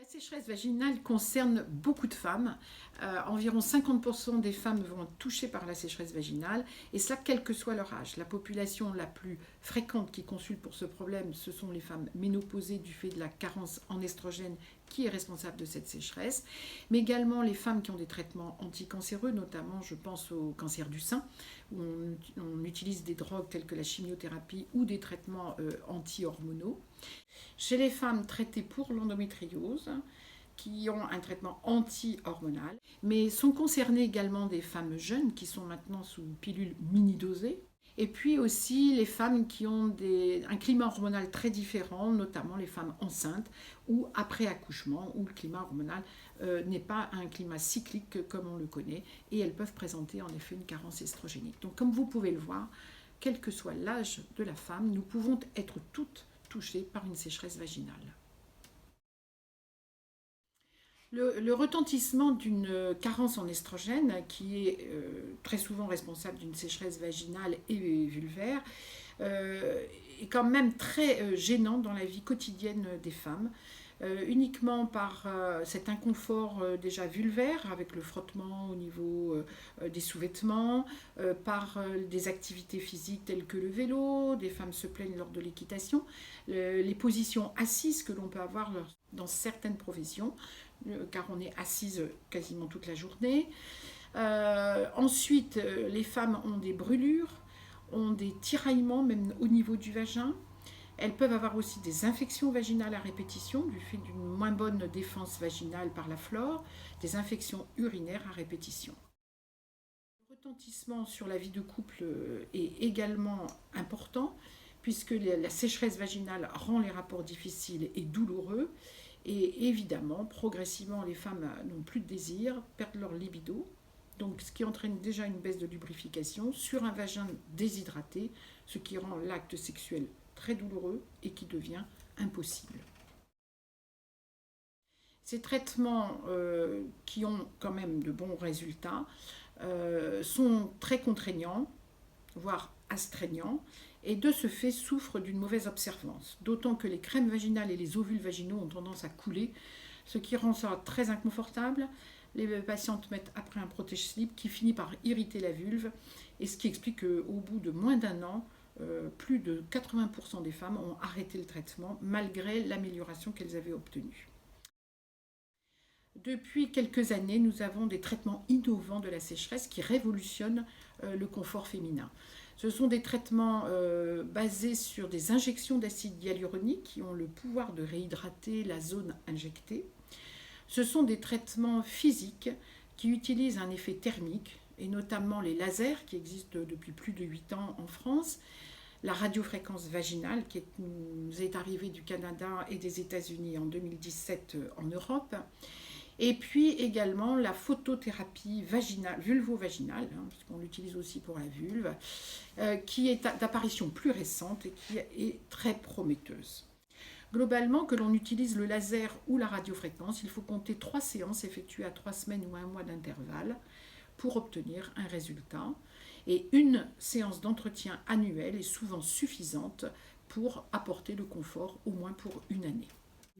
La sécheresse vaginale concerne beaucoup de femmes. Environ 50% des femmes vont être touchées par la sécheresse vaginale, et cela quel que soit leur âge. La population la plus fréquente qui consulte pour ce problème, ce sont les femmes ménopausées du fait de la carence en estrogène qui est responsable de cette sécheresse, mais également les femmes qui ont des traitements anticancéreux, notamment je pense au cancer du sein, où on utilise des drogues telles que la chimiothérapie ou des traitements anti-hormonaux. Chez les femmes traitées pour l'endométriose, qui ont un traitement anti-hormonal, mais sont concernées également des femmes jeunes qui sont maintenant sous pilule mini-dosée, et puis aussi les femmes qui ont un climat hormonal très différent, notamment les femmes enceintes ou après accouchement, où le climat hormonal n'est pas un climat cyclique comme on le connaît, et elles peuvent présenter en effet une carence estrogénique. Donc comme vous pouvez le voir, quel que soit l'âge de la femme, nous pouvons être toutes touchées par une sécheresse vaginale. Le retentissement d'une carence en estrogène, qui est très souvent responsable d'une sécheresse vaginale et vulvaire, est quand même très gênant dans la vie quotidienne des femmes, uniquement par cet inconfort déjà vulvaire, avec le frottement au niveau des sous-vêtements, par des activités physiques telles que le vélo, des femmes se plaignent lors de l'équitation, les positions assises que l'on peut avoir dans certaines professions, car on est assise quasiment toute la journée. Ensuite, les femmes ont des brûlures, ont des tiraillements même au niveau du vagin. Elles peuvent avoir aussi des infections vaginales à répétition du fait d'une moins bonne défense vaginale par la flore, des infections urinaires à répétition. Le retentissement sur la vie de couple est également important, puisque la sécheresse vaginale rend les rapports difficiles et douloureux. Et évidemment, progressivement, les femmes n'ont plus de désir, perdent leur libido, donc ce qui entraîne déjà une baisse de lubrification sur un vagin déshydraté, ce qui rend l'acte sexuel très douloureux et qui devient impossible. Ces traitements qui ont quand même de bons résultats sont très contraignants, voire astreignants, et de ce fait souffrent d'une mauvaise observance, d'autant que les crèmes vaginales et les ovules vaginaux ont tendance à couler, ce qui rend ça très inconfortable. Les patientes mettent après un protège-slip qui finit par irriter la vulve, et ce qui explique qu'au bout de moins d'un an, plus de 80% des femmes ont arrêté le traitement malgré l'amélioration qu'elles avaient obtenue. Depuis quelques années, nous avons des traitements innovants de la sécheresse qui révolutionnent le confort féminin. Ce sont des traitements basés sur des injections d'acide hyaluronique qui ont le pouvoir de réhydrater la zone injectée. Ce sont des traitements physiques qui utilisent un effet thermique, et notamment les lasers qui existent depuis plus de 8 ans en France, la radiofréquence vaginale qui nous est arrivée du Canada et des États-Unis en 2017 en Europe, et puis également la photothérapie vaginale, vulvo-vaginale, puisqu'on l'utilise aussi pour la vulve, qui est d'apparition plus récente et qui est très prometteuse. Globalement, que l'on utilise le laser ou la radiofréquence, il faut compter 3 séances effectuées à 3 semaines ou 1 mois d'intervalle pour obtenir un résultat. Et une séance d'entretien annuelle est souvent suffisante pour apporter le confort au moins pour une année.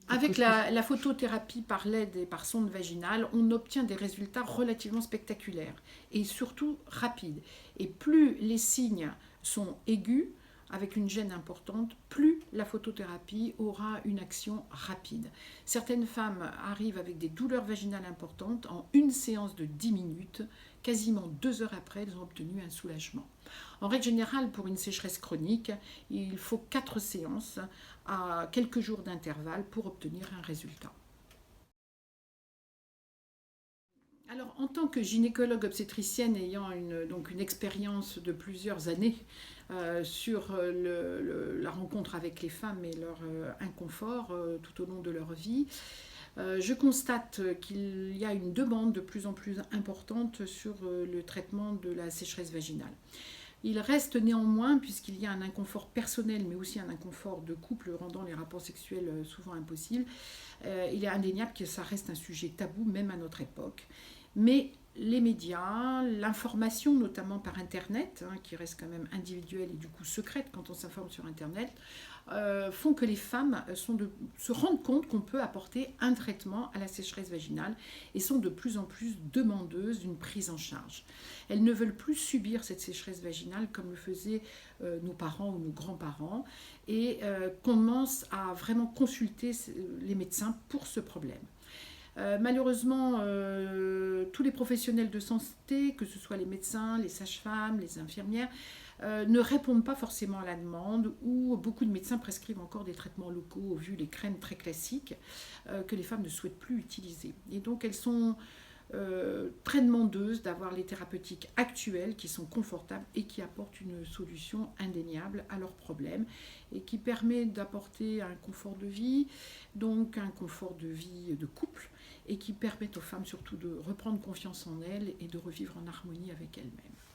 Avec la photothérapie par LED et par sonde vaginale, on obtient des résultats relativement spectaculaires et surtout rapides. Et plus les signes sont aigus, avec une gêne importante, plus la photothérapie aura une action rapide. Certaines femmes arrivent avec des douleurs vaginales importantes en une séance de 10 minutes, quasiment 2 heures après, elles ont obtenu un soulagement. En règle générale, pour une sécheresse chronique, il faut 4 séances à quelques jours d'intervalle pour obtenir un résultat. Alors, en tant que gynécologue obstétricienne ayant une expérience de plusieurs années sur la rencontre avec les femmes et leur inconfort tout au long de leur vie, je constate qu'il y a une demande de plus en plus importante sur le traitement de la sécheresse vaginale. Il reste néanmoins, puisqu'il y a un inconfort personnel, mais aussi un inconfort de couple rendant les rapports sexuels souvent impossibles, il est indéniable que ça reste un sujet tabou, même à notre époque. Mais les médias, l'information, notamment par Internet, qui reste quand même individuelle et du coup secrète quand on s'informe sur Internet, font que les femmes se rendent compte qu'on peut apporter un traitement à la sécheresse vaginale et sont de plus en plus demandeuses d'une prise en charge. Elles ne veulent plus subir cette sécheresse vaginale comme le faisaient nos parents ou nos grands-parents et commencent à vraiment consulter les médecins pour ce problème. Malheureusement, tous les professionnels de santé, que ce soit les médecins, les sages-femmes, les infirmières, ne répondent pas forcément à la demande, ou beaucoup de médecins prescrivent encore des traitements locaux, vu les crèmes très classiques que les femmes ne souhaitent plus utiliser. Et donc elles sont très demandeuses d'avoir les thérapeutiques actuelles qui sont confortables et qui apportent une solution indéniable à leurs problèmes et qui permet d'apporter un confort de vie, donc un confort de vie de couple, et qui permettent aux femmes surtout de reprendre confiance en elles et de revivre en harmonie avec elles-mêmes.